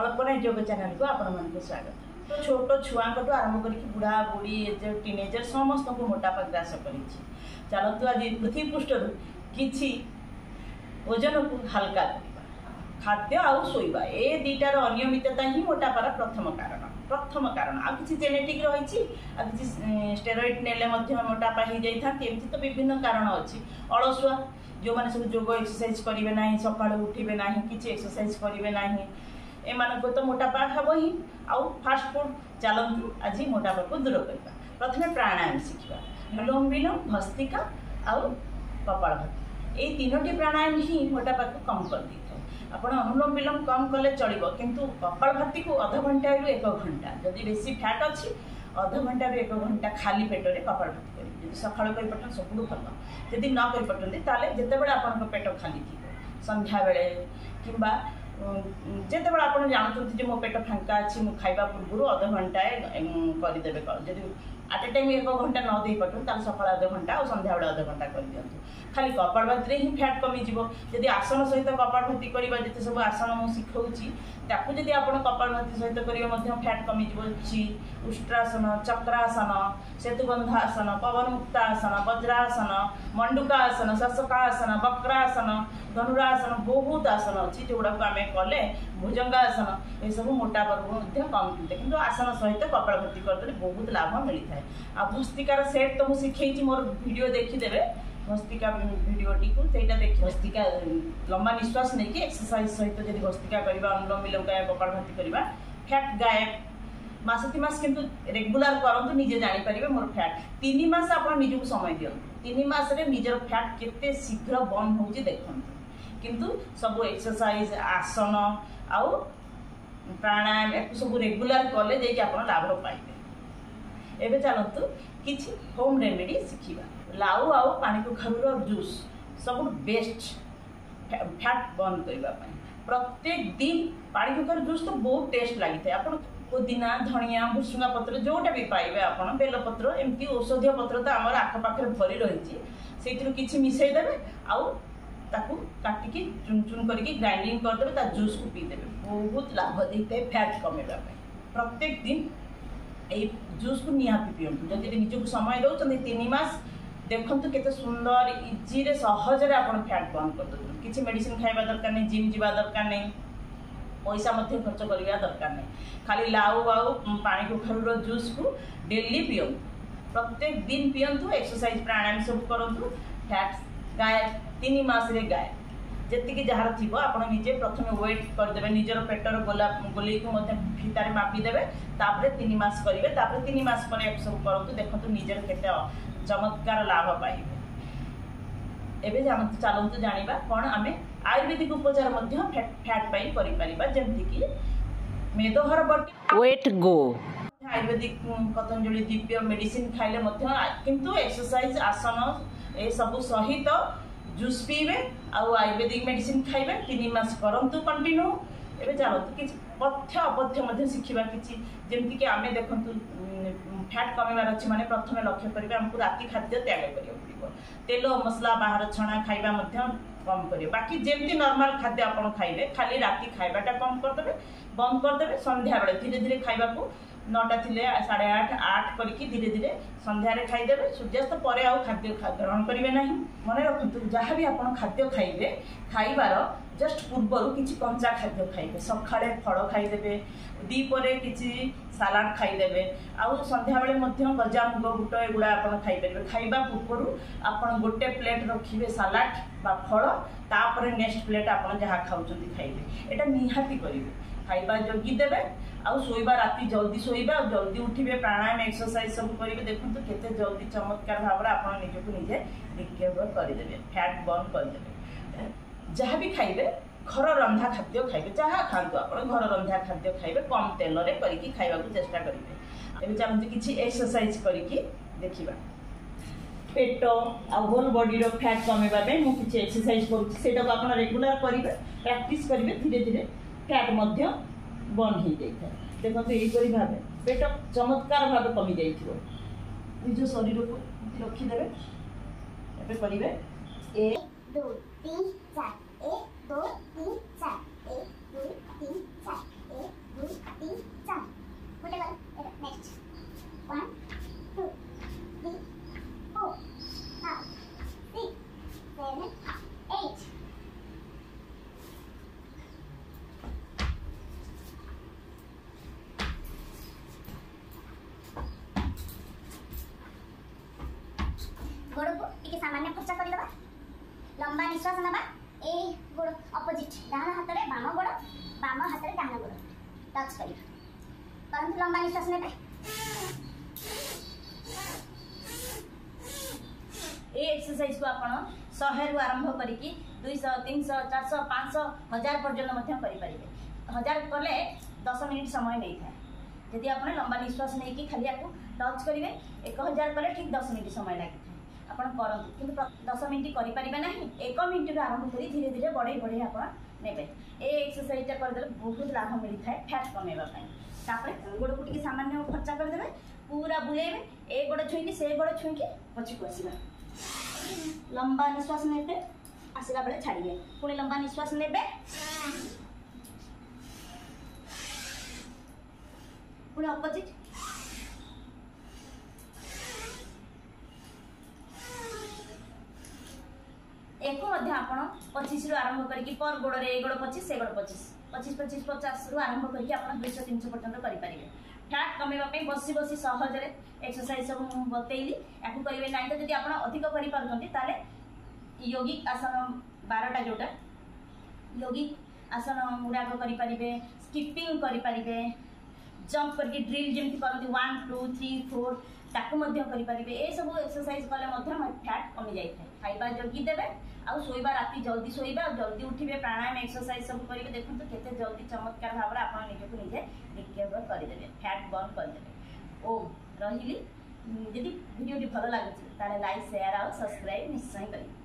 कल्पना योग चैनल को आपण मानक स्वागत। तो छोट छुआ आरंभ कर बुढ़ा बुढ़ी टीनेजर समस्त को मोटापा ग्रास कर चलतु आज पृथ्वी पृष्ठ किसी ओजन को हल्का करवा खाद्य आउ शोवा ए दुटार अनियमितता ही मोटापार प्रथम कारण आ किसी जेनेटिक रही किसी स्टेरॉइड नेले मोटापा हो जाता एमती तो विभिन्न कारण अच्छी अलसुआ जो मैंने सब योग एक्सरसाइज करेंगे ना सका उठे ना कि एक्सरसाइज करेंगे ना एमान तो मोटापा हम ही आउ फास्ट फूड चलतु आज मोटापा को दूर करवा। प्रथम प्राणायाम शिखा अनुलोम विलोम भस्त्रिका आउ कपालभाति ये तीनोटी प्राणायाम ही मोटापा को कम कर दी था। आपण अनुलोम विलोम कम कले चलो किंतु कपालभाति को अध घंटा रु 1 घंटा जदि बेसी फैट अच्छी अध घंटा रु 1 घंटा खाली पेट में कपालभाति करेंगे सका कर सब भल जदि न कर जितेबाला आप पेट खाली थी संध्या बेले कि जितेबाला आप जानते मो पेट फांका अच्छी मुझे खाइबा पूर्व अध घंटा करदेवे जब आट ए टाइम 1 घंटा न दे पार्टी सका अध घंटा और संध्या बेले अध घंटा कर दिखाँ खाली कपालभाति ही फैट कमीज जदि आसन सहित कपालभाति करवा जिते सब आसन मुझे शिखाऊँगी ताकू जदि आप कपालभाति सहित करेंगे फैट कमीज उष्ट्रासन चक्रासन सेतुबंधासन पवन मुक्तासन वज्रासन मंडुकासन शशकासन वक्रासन धनुरासन बहुत आसन अच्छी जोड़ा को आम कले भुजंगासन ये सब मोटापा कम थी कि आसन सहित कपालभाति करदे बहुत लाभ मिलता है। आ भस्त्रिकार सेट तो मुझे शिखई मोर वीडियो देखीदे भस्त्रिका वीडियोटी को सहीटा देख भस्त्रिका लंबा निश्वास नहीं कि एक्सरसाइज सहित जब भस्त्रिका करवा अनुलोम विलोम गायब कपालभाति करवा फैट गायब मास 3 मास किंतु रेगुलर करंतु निजे जानि परिबे मोर फैट 3 मास आपण निजु को समय दियंतु 3 मास रे निजर फैट केते शीघ्र बर्न होउची देखंतु किंतु सब एक्सरसाइज आसन आउ प्राणायाम एक सब रेगुलर कले जे कि आपण लाभ पाइबे। एबे चलंतु किछि होम रेमेडी शिखिबा लाउ आउ पानी कखारुर जूस सब बेस्ट फैट बर्न करबा पई प्रत्येक दिन पानी कखारुर जूस तो बहुत टेस्ट लगी आप पुदीना धनिया भुसुंगा पत्र जोटा भी पाइबे आप बेलपत्र एमती औषधीय पत्र तो आम आखपाखे भरी रही से किसी मिसईदेवे आउ ताकू काटिकी चुन चुन करके ग्राइंडिंग करदे ता जूस को पीदेवे बहुत लाभ देते फैट कमेबा प्रत्येक दिन ए जूस को निहाती पियंतु जदि निजको समय दउछन 3 मास देखंतु केते सुंदर इजी रे सहज रे आपण फैट बर्न कर दउ किछि मेडिसिन खाइबा दरकार नहीं जिम जीवा दरकार नहीं पैसा मध्य खर्च करवा दरकार नहीं खाली लाउ आउ पानी कखारुर जूस को डेली पियंतु प्रत्येक दिन पियंतु एक्सरसाइज प्राणायाम सब करंतु फैट गायब 3 मास रे गायब जी जार थी आप निजे प्रथम वेट करदे निजर पेटर गोली को फितार मापिदेवे 3 मास करेंगे 3 मास पर सब करूँ देखो निजर केते चमत्कार लाभ पाइबे। एबे चलतु जानिबा कौन आम आयुर्वेदिक उपचार फैट पाई करि परिबा जेमति कि मेदोहर बटी वेट गो आयुर्वेदिक पतंजलि दिव्य मेडिसिन खाइले किंतु एक्सरसाइज आसन ए सब सहित जूस पीबे आउ आयुर्वेदिक मेडिसिन खाइबे 3 मास करंतु कंटिन्यू। एबे चलतु कि पथ्य अपथ्य शिखा कि जमती कि आम देखु फैट कमेबार अच्छे माने प्रथम लक्ष्य करेंगे आमको राति खाद्य त्याग करियो पड़िबो तेल मसला बाहर छणा खाइबा कम करियो बाकी जेमती नॉर्मल खाद्य आपण खाइले खाली राति खाइबाटा कम करदेबे बंद करदेबे संध्या बेले धीरे धीरे खाइबा को 9टा थिले 8:30 8 करके धीरे धीरे संध्या रे खाइदेबे सूर्यास्त पर आउ खाद्य ग्रहण करिवे नाही। मने रखंतु जहाँ भी आपण खाद्य खाइबे खाइबार जस्ट पूर्व किसी कंचा खाद्य खाइबे सकाळे फल खाइदेबे दीपरे किसी सालाड खाइदेबे आउ संध्या बेले मध्य गजा मुग बुट एगुड़ा आपण खाइपरिबे खाइबा पूर्व आपण गोटे प्लेट रखिबे सालाड बा फल तापर नेक्स्ट प्लेट आपण जहाँ खाउचंती खाइबे एटा निहाती करिवे खाइबा जगी देबे आउ सोइबा राति जल्दी सोइबा जल्दी उठिबे प्राणायाम एक्सरसाइज सब करिवे देखंतु केते जल्दी चमत्कार भाव आपण निजको निजे रिकवर करिदेबे फैट बर्न करिदेबे। जहाँ भी खाइबे घर रंधा खाद्य खाइबे जहाँ खातु आप घर रंधा खाद्य खाइबे कम तेल रे करिकी खाइबाकू चेष्टा करिवे। एबे चलंतु किछि एक्सरसाइज करिकी देखिबा पेट आ होल बॉडी रो फैट कमेबा पे मु किछि एक्सरसाइज करूछि सेटा को आपण रेगुलर करिवे प्रैक्टिस करिवे धीरे धीरे फैट मध्य बर्न हो जाए देखो यहीपरी भाव पेट चमत्कार भाव कमी जाइए निज शरीर को रखीदे करेंगे 1 2 3 4 1 2 3 4 1 2 3 4 1 निश्वास नबा ए गोड़ अपोजिट डाहाण हाथ में बाम गोड़ बाम हाथ में डाहाण गोड़ टच करिबा परंतु लंबा निश्वास नेबे ए एक्सरसाइज को आपण 100 रु आरंभ करिकी 200 300 400 500 1000 पर्यंत मध्य करि परिबे 1000 कले 10 मिनिट समय नहीं था यदि आपण लंबा निश्वास नहीं कि खाली आपको टच करिवे 1000 कले ठीक 10 मिनिट समय लागि आपण करंतु किंतु 10 मिनिट करि परिबे नाही 1 मिनिट रु आरंभ करी धीरे धीरे बढ़े बढ़े आपण नेबे ए एक्सरसाइज ता कर देले बहुत लाभ मिली थाए फैट कमेबा पई तापर गोड़ को टिके सामान्य खर्चा कर देबे पूरा बुलेबे ए गोड़ छुईकी से गोड़ छुईकी पछी को आसीबा लंबा निश्वास नेबे आसला बेले छाड़िए पुणी लंबा निश्वास नेबे पुणी अपोजिट एको मध्य आपण 25 रु आरंभ करके पर गोड़ रे ए गोड़ 25 से गोड़ 25 25 25 50 रु आरंभ करके आपण 200 300 पर्यंत करि परिबे फैट कमेबा पे बसी बसी सहज रे एक्सरसाइज सब बतेइली याकू करिवे नै त जदि आपण अधिक करि पारथंती ताले योगिक आसन 12टा जोटा योगिक आसन मुड़ा को करि परिबे स्किपिंग करि परिबे जंप करके ड्रिल जेमति करथि 1 2 3 4 ताकू मध्य करि परिबे ए सब एक्सरसाइज कले मध्य फैट कमी जाय थाय खाइबा जल्दी देबे आ सोइबा राती जल्दी सोइबा जल्दी उठिबे प्राणायाम एक्सरसाइज सब करिवे देखंतु केते जल्दी चमत्कार भाव रे आपण निजको निजे रिकवर करि देबे फैट बर्न करि देबे ओम रहिली यदि वीडियो भल लागुछि ताले लाइक शेयर और सब्सक्राइब निश्चय करिवे।